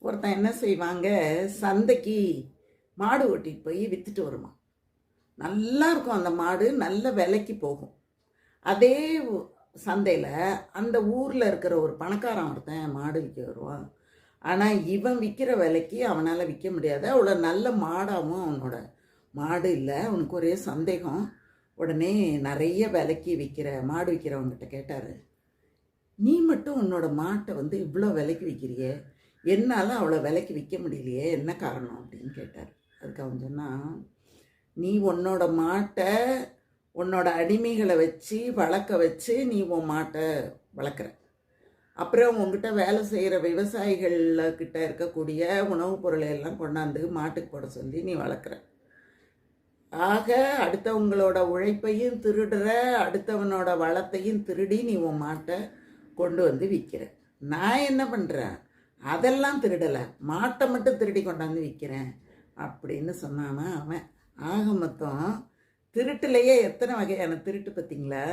ஒருத்தன் என்ன செய்வாங்க, சந்தைக்கு மாடு ஓட்டிட்டு போய் வித்துட்டு வருவான். நல்லா இருக்கும் அந்த மாடு, நல்ல விலைக்கு போகும். அதே சந்தையில் அந்த ஊரில் இருக்கிற ஒரு பணக்காரன் ஒருத்தன் மாடு விற்க வருவான். ஆனால் இவன் விற்கிற விலைக்கு அவனால் விற்க முடியாது. அவ்வளோ நல்ல மாடாகவும் அவனோட மாடு இல்லை. அவனுக்கு ஒரே சந்தேகம். உடனே நிறைய விலைக்கு மாடு விற்கிறவங்ககிட்ட கேட்டார், நீ மட்டும் உன்னோட மாட்டை இவ்வளோ விலைக்கு விற்கிறியே, என்னால் அவ்வளோ விலைக்கு விற்க முடியலையே, என்ன காரணம் அப்படின்னு கேட்டார். அதுக்கு அவன் சொன்னான், நீ உன்னோட மாட்டை உன்னோட அடிமைகளை வச்சு வளர்க்க வச்சு நீ உன் மாட்டை வளர்க்குற. அப்புறம் உங்ககிட்ட வேலை செய்கிற விவசாயிகள்கிட்ட இருக்கக்கூடிய உணவுப் பொருளை எல்லாம் கொண்டாந்து மாட்டுக்கு போட சொல்லி நீ வளர்க்குற. ஆக அடுத்தவங்களோட உழைப்பையும் திருடுற, அடுத்தவனோட வளத்தையும் திருடி நீ உன் மாட்டை கொண்டு வந்து விற்கிற. நான் என்ன பண்ணுறேன், அதெல்லாம் திருடலை, மாட்டை மட்டும் திருடி கொண்டாந்து விற்கிறேன் அப்படின்னு சொன்னானா அவன். ஆக மொத்தம் திருட்டுலையே எத்தனை வகையான திருட்டு பார்த்தீங்களா?